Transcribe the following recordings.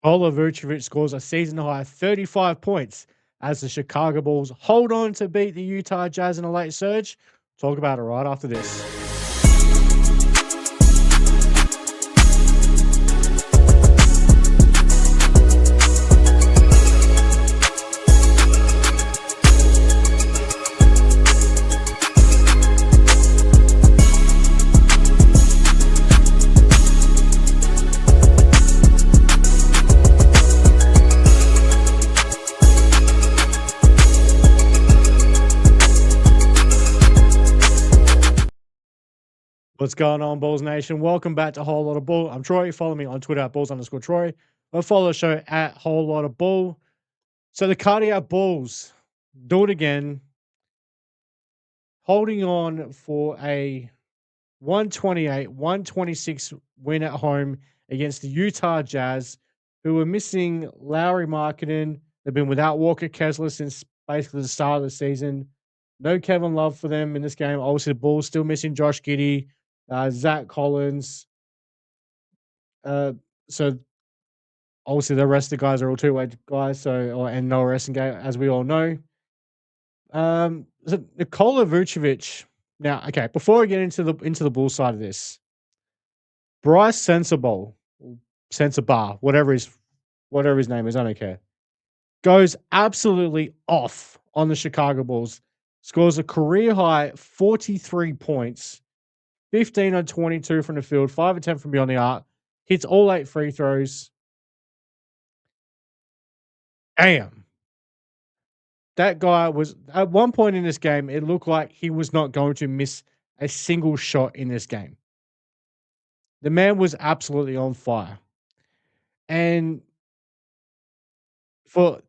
Nikola Vucevic scores a season-high 35 points as the Chicago Bulls hold on to beat the Utah Jazz in a late surge. Talk about it right after this. What's going on, Bulls Nation? Welcome back to Whole Lotta Bull. I'm Troy. Follow me on Twitter at Bulls_Troy. Or follow the show at Whole Lotta Bull. So the Cardiac Bulls do it again, holding on for a 128-126 win at home against the Utah Jazz, who were missing Lowry Markkanen. They've been without Walker Kessler since basically the start of the season. No Kevin Love for them in this game. Obviously, the Bulls still missing Josh Giddey, Zach Collins. So obviously the rest of the guys are all two-way guys. And no resting game, as we all know. So Nikola Vucevic. Now, okay, before we get into the Bulls side of this, Bryce Sensabaugh, whatever his name is, I don't care, goes absolutely off on the Chicago Bulls. Scores a career high 43 points, 15 on 22 from the field, 5 of 10 from beyond the arc, hits all 8 free throws. Damn. That guy was, at one point in this game, it looked like he was not going to miss a single shot in this game. The man was absolutely on fire. And for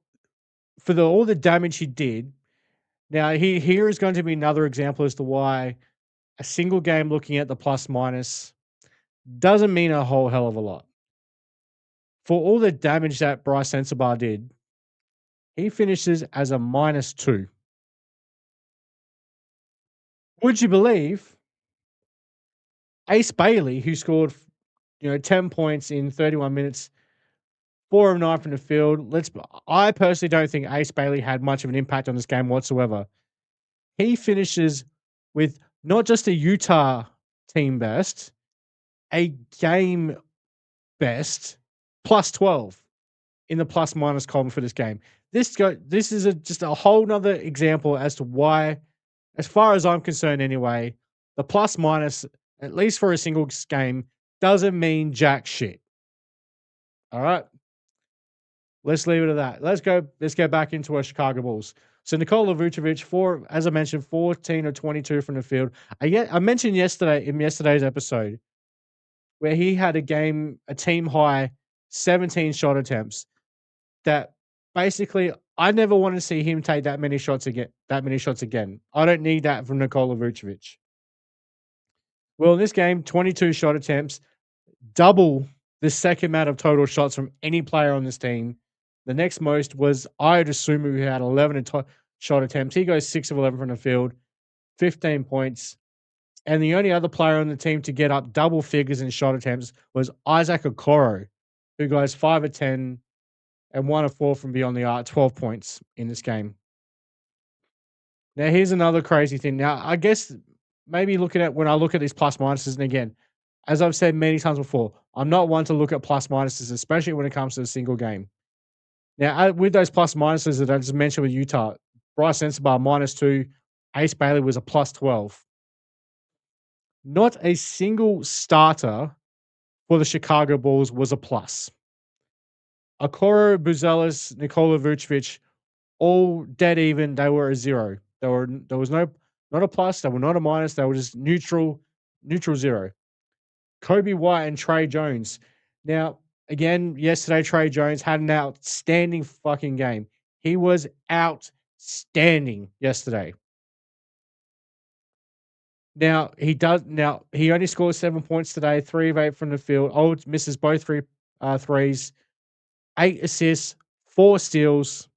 all the damage he did, now here is going to be another example as to why a single game looking at the plus minus doesn't mean a whole hell of a lot. For all the damage that Bryce Sensabaugh did, he finishes as a -2. Would you believe Ace Bailey, who scored 10 points in 31 minutes, 4 of 9 from the field. I personally don't think Ace Bailey had much of an impact on this game whatsoever. He finishes with not just a Utah team best, a game best, plus 12 in the plus minus column for this game. This is just a whole nother example as to why, as far as I'm concerned anyway, the plus minus, at least for a single game, doesn't mean jack shit. All right. Let's leave it at that. Let's go back into our Chicago Bulls. So Nikola Vucevic, as I mentioned, 14 of 22 from the field. I mentioned in yesterday's episode where he had a team high 17 shot attempts. That basically I never want to see him take that many shots again. I don't need that from Nikola Vucevic. Well, in this game, 22 shot attempts, double the second amount of total shots from any player on this team. The next most was Ayo Dosunmu, who had 11 shot attempts. He goes 6 of 11 from the field, 15 points. And the only other player on the team to get up double figures in shot attempts was Isaac Okoro, who goes 5 of 10 and 1 of 4 from beyond the arc, 12 points in this game. Now, here's another crazy thing. Now, I guess maybe when I look at these plus minuses, and again, as I've said many times before, I'm not one to look at plus minuses, especially when it comes to a single game. Now, with those plus minuses that I just mentioned with Utah, Bryce Sensabaugh -2, Ace Bailey was a plus 12. Not a single starter for the Chicago Bulls was a plus. Okoro, Buzelis, Nikola Vucevic, all dead even. They were a 0. There was not a plus. They were not a minus. They were just neutral 0. Kobe White and Trey Jones. Now, again, yesterday, Trey Jones had an outstanding fucking game. He was outstanding yesterday. Now, he only scores 7 points today, 3 of 8 from the field. Misses both threes, 8 assists, 4 steals.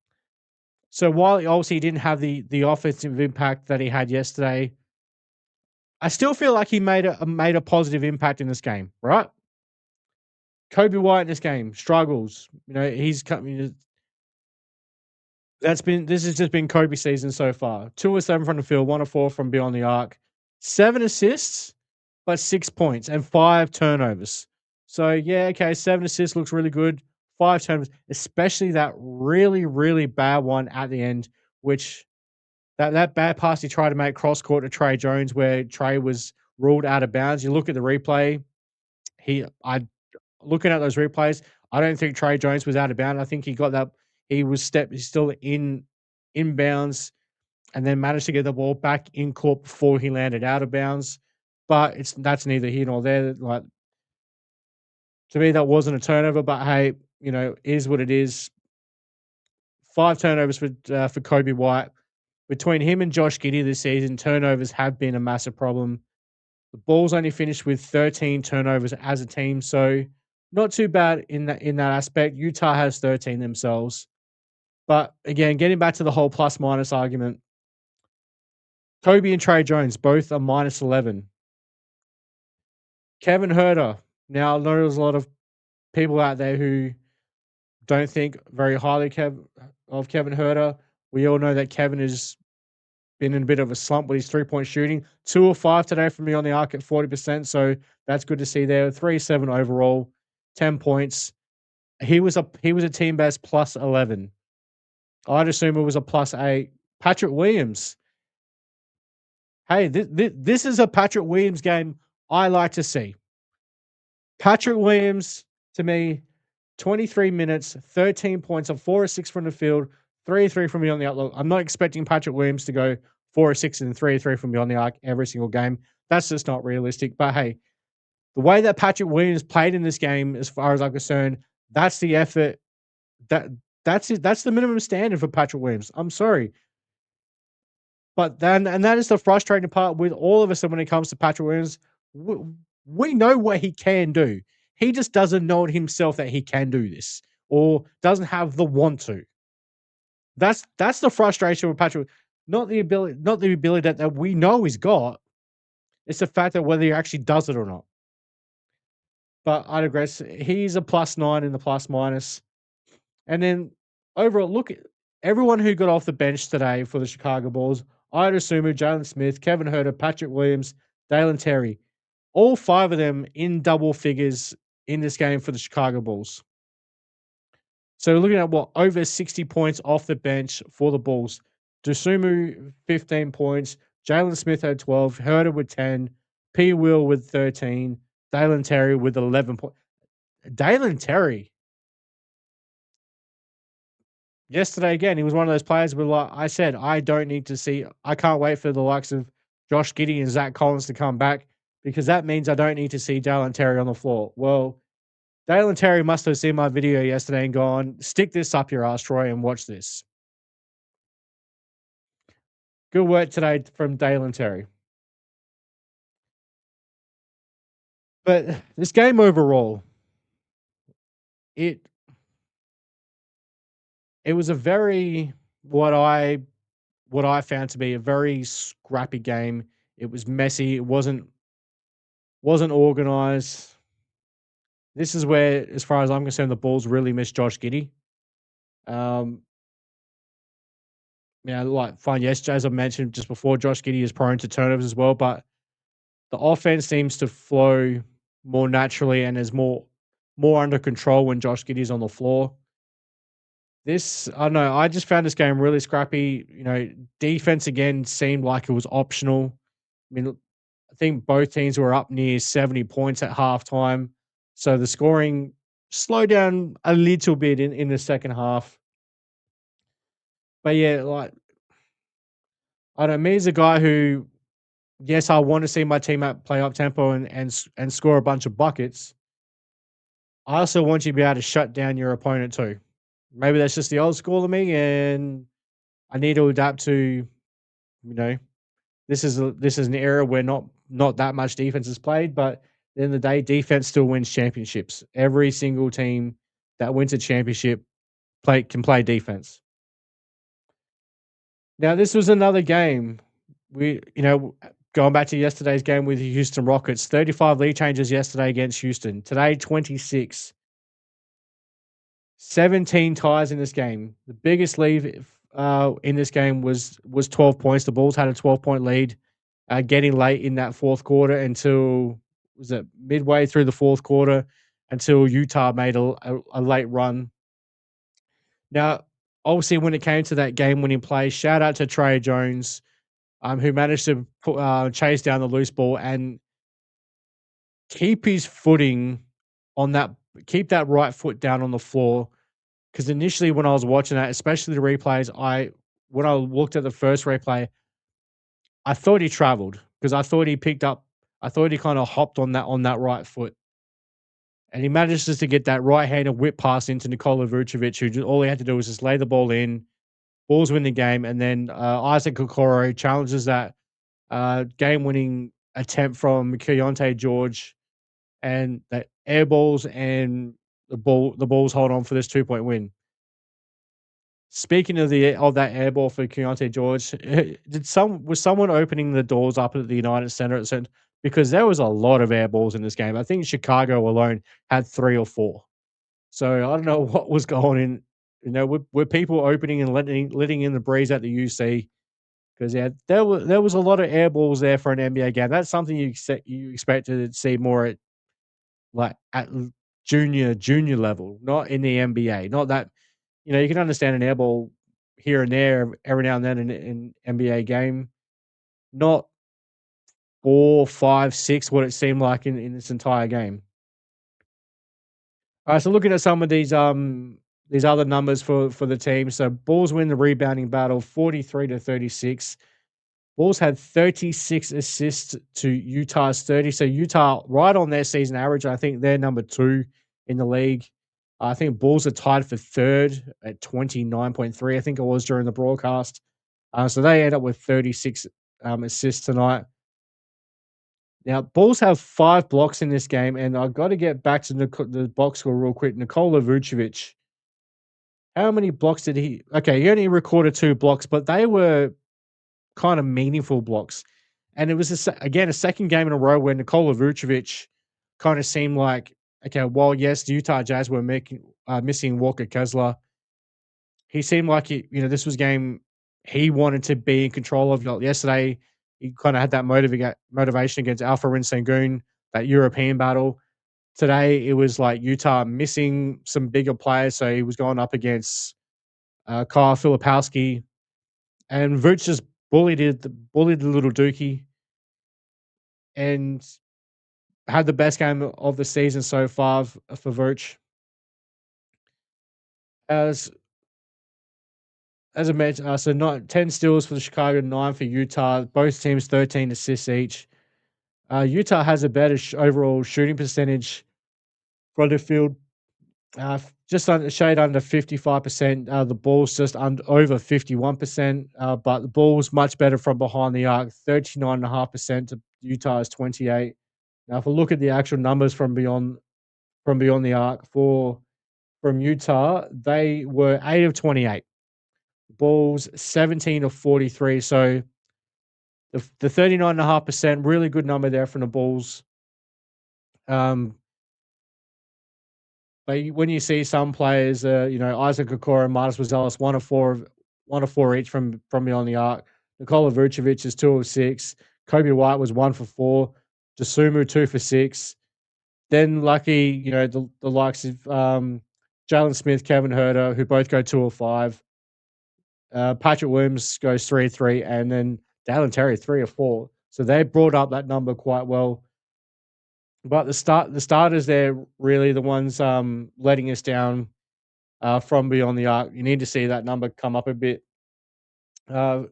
So while he didn't have the offensive impact that he had yesterday, I still feel like he made a positive impact in this game, right? Kobe White in this game struggles. He's this has just been Kobe season so far. 2 of 7 from the field, 1 of 4 from beyond the arc, 7 assists, but 6 points and 5 turnovers. So yeah, okay, 7 assists looks really good. 5 turnovers, especially that really, really bad one at the end, which that bad pass he tried to make cross court to Trey Jones, where Trey was ruled out of bounds. You look at the replay, I looking at those replays, I don't think Trey Jones was out of bounds. I think he got that. He's still in bounds, and then managed to get the ball back in court before he landed out of bounds. But that's neither here nor there. Like, to me, that wasn't a turnover. But hey, is what it is. 5 turnovers for Kobe White. Between him and Josh Giddey this season, turnovers have been a massive problem. The Bulls only finished with 13 turnovers as a team, so not too bad in that aspect. Utah has 13 themselves. But again, getting back to the whole plus minus argument, Kobe and Trey Jones both are minus 11. Kevin Huerter. Now, I know there's a lot of people out there who don't think very highly of Kevin Huerter. We all know that Kevin has been in a bit of a slump with his 3-point shooting. 2 of 5 today from me on the arc at 40%, so that's good to see there. 3-7 overall, 10 points. He was a team best plus 11. I'd assume it was a plus 8. Patrick Williams. Hey, this is a Patrick Williams game I like to see. Patrick Williams, to me, 23 minutes, 13 points on 4 or 6 from the field, 3 or 3 from beyond the arc. I'm not expecting Patrick Williams to go 4 or 6 and 3 or 3 from beyond the arc every single game. That's just not realistic. But hey, the way that Patrick Williams played in this game, as far as I'm concerned, that's the effort. That's it. That's the minimum standard for Patrick Williams. I'm sorry. But that is the frustrating part with all of us when it comes to Patrick Williams. We know what he can do. He just doesn't know it himself that he can do this, or doesn't have the want to. That's the frustration with Patrick. Not the ability that we know he's got. It's the fact that whether he actually does it or not. But I digress. He's a +9 in the plus minus. And then overall, look at everyone who got off the bench today for the Chicago Bulls. I'd assume Jalen Smith, Kevin Huerter, Patrick Williams, Dalen Terry. All 5 of them in double figures in this game for the Chicago Bulls. So we're looking at over 60 points off the bench for the Bulls. Dosumu, 15 points. Jalen Smith had 12. Huerter with 10. P. Will with 13. Dalen Terry with 11 points. Dalen Terry. Yesterday, again, he was one of those players where, like I said, I can't wait for the likes of Josh Giddey and Zach Collins to come back, because that means I don't need to see Dalen Terry on the floor. Well, Dalen Terry must have seen my video yesterday and gone, stick this up your ass, Troy, and watch this. Good work today from Dalen Terry. But this game overall, it was a very what I found to be a very scrappy game. It was messy. It wasn't organized. This is where, as far as I'm concerned, the Bulls really missed Josh Giddey. Like fine, yes, as I mentioned just before, Josh Giddey is prone to turnovers as well, but the offense seems to flow more naturally and is more under control when Josh Giddey's on the floor. I don't know. I just found this game really scrappy. Defense again seemed like it was optional. I mean, I think both teams were up near 70 points at halftime, so the scoring slowed down a little bit in the second half. But yeah, like, I don't know, me as a guy who, yes, I want to see my team play up tempo and score a bunch of buckets. I also want you to be able to shut down your opponent too. Maybe that's just the old school of me, and I need to adapt to, this is an era where not that much defense is played, but at the end of the day, defense still wins championships. Every single team that wins a championship can play defense. Now, this was another game. Going back to yesterday's game with the Houston Rockets, 35 lead changes yesterday against Houston. Today, 26. 17 ties in this game. The biggest lead in this game was 12 points. The Bulls had a 12-point lead, getting late in that fourth quarter until was it midway through the fourth quarter until Utah made a late run. Now, obviously, when it came to that game-winning play, shout out to Trey Jones, who managed to chase down the loose ball and keep his footing on that, keep that right foot down on the floor. Because initially, when I was watching that, especially the replays, when I looked at the first replay, I thought he traveled because I thought he kind of hopped on that right foot, and he manages to get that right-handed whip pass into Nikola Vucevic, who all he had to do was just lay the ball in, Bulls win the game, and then Isaac Okoro challenges that game-winning attempt from Keontae George, and that air balls and the Bulls hold on for this 2-point win. Speaking of that air ball for Keontae George, was someone opening the doors up at the United Center at certain, because there was a lot of air balls in this game. I think Chicago alone had 3 or 4. So I don't know what was going in. Were people opening and letting in the breeze at the UC? Because yeah, there was a lot of air balls there for an NBA game. That's something you expect to see more at junior level, not in the NBA. Not that you can understand an air ball here and there every now and then in NBA game, not 4, 5, 6, what it seemed like in this entire game. Alright, so looking at some of these other numbers for the team. So Bulls win the rebounding battle 43-36. Bulls had 36 assists to Utah's 30. So Utah right on their season average. I think they're number 2 in the league. I think Bulls are tied for 3rd at 29.3, I think it was during the broadcast. So they end up with 36 assists tonight. Now, Bulls have 5 blocks in this game, and I've got to get back to the box score real quick. Nikola Vucevic, how many blocks did he? Okay, he only recorded 2 blocks, but they were kind of meaningful blocks. And it was again a second game in a row where Nikola Vucevic kind of seemed like, okay, well, yes, the Utah Jazz were missing Walker Kessler. He seemed like this was a game he wanted to be in control of. Like yesterday, he kind of had that motivation against Alpha Sengun, that European battle. Today, it was like Utah missing some bigger players, so he was going up against Kyle Filipowski, and Vooch just bullied the little Dookie, and had the best game of the season so far for Vooch. As I mentioned, so 10 steals for the Chicago, 9 for Utah. Both teams 13 assists each. Utah has a better overall shooting percentage from the field, just under shade under 55%. The Bulls just over 51%, but the Bulls much better from behind the arc, 39.5% to Utah's 28. Now, if we look at the actual numbers from beyond the arc from Utah, they were 8 of 28. Bulls 17 of 43. So the 39.5%, really good number there from the Bulls. Um, but when you see some players, Isaac Okoro and Marcus Rosales, 1 of 4 each from beyond the arc. Nikola Vucevic is 2 of 6. Kobe White was 1 for 4. Dosunmu 2 for 6. Then lucky, the likes of Jalen Smith, Kevin Huerter, who both go 2 of 5. Patrick Williams goes 3 of 3, and then Dalen Terry 3 of 4. So they brought up that number quite well. But the starters, they're really the ones letting us down from beyond the arc. You need to see that number come up a bit uh,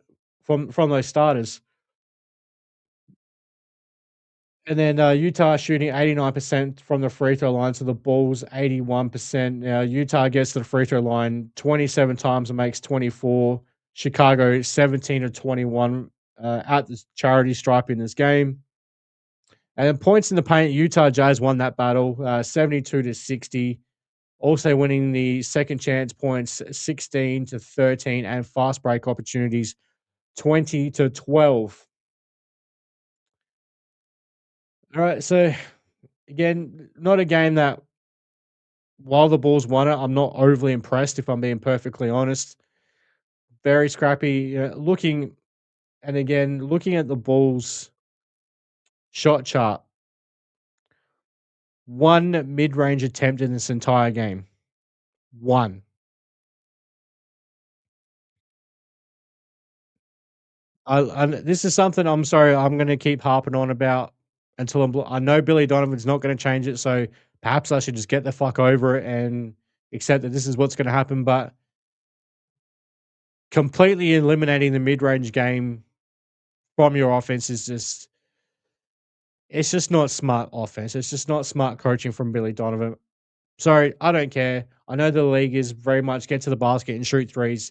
from those starters. And then Utah shooting 89% from the free throw line, so the Bulls 81%. Now Utah gets to the free throw line 27 times and makes 24. Chicago 17 of 21 at the charity stripe in this game. And then points in the paint, Utah Jazz won that battle 72-60. Also winning the second chance points 16-13, and fast break opportunities 20-12. All right, so again, not a game that while the Bulls won it, I'm not overly impressed, if I'm being perfectly honest. Very scrappy. Looking and again, looking at the Bulls shot chart, one mid-range attempt in this entire game. One. This is something I'm sorry, I'm gonna keep harping on about until I know Billy Donovan's not gonna change it, so perhaps I should just get the fuck over it and accept that this is what's gonna happen, but completely eliminating the mid-range game from your offense is just it's just not smart offense. It's just not smart coaching from Billy Donovan. Sorry, I don't care. I know the league is very much get to the basket and shoot threes.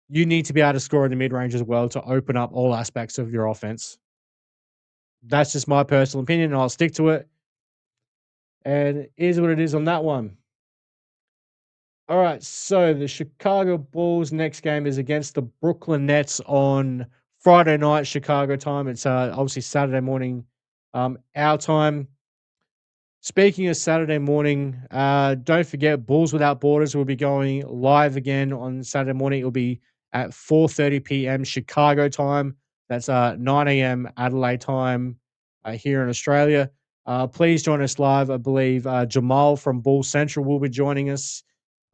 You need to be able to score in the mid-range as well to open up all aspects of your offense. That's just my personal opinion, and I'll stick to it. And it is what it is on that one. All right, so the Chicago Bulls next game is against the Brooklyn Nets on Friday night Chicago time. It's obviously Saturday morning, our time. Speaking of Saturday morning, don't forget Bulls Without Borders will be going live again on Saturday morning. It'll be at 4:30 p.m. Chicago time. That's 9 a.m. Adelaide time here in Australia. Please join us live. I believe Jamal from Bull Central will be joining us.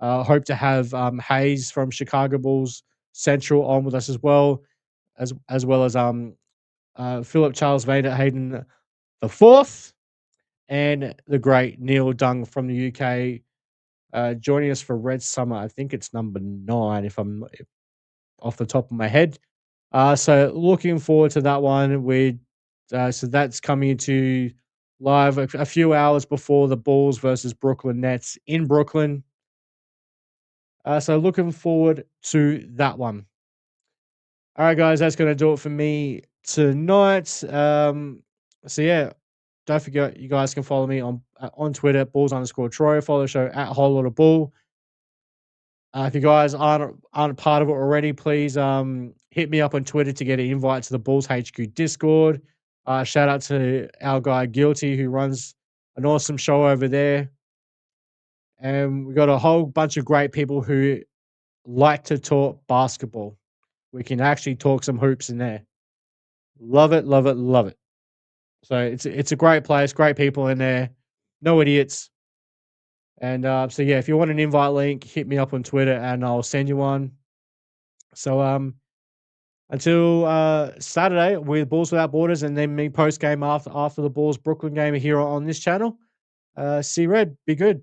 Hope to have Hayes from Chicago Bulls Central on with us as well as Philip Charles Vader Hayden the fourth and the great Neil Dung from the UK joining us for Red Summer. I think it's number 9 if I'm off the top of my head. So looking forward to that one. So that's coming to live a few hours before the Bulls versus Brooklyn Nets in Brooklyn. So looking forward to that one. All right, guys, that's going to do it for me tonight. So yeah, don't forget you guys can follow me on Twitter, Bulls_Troy. Follow the show at Whole Lotta Bull. If you guys aren't part of it already, please hit me up on Twitter to get an invite to the Bulls HQ Discord. Shout out to our guy Guilty who runs an awesome show over there, and we got a whole bunch of great people who like to talk basketball. We can actually talk some hoops in there. Love it, love it, love it. So it's a great place, great people in there, no idiots. And so yeah, if you want an invite link, hit me up on Twitter and I'll send you one. So until Saturday with Bulls Without Borders, and then me post game after the Bulls Brooklyn game here on this channel. See Red, be good.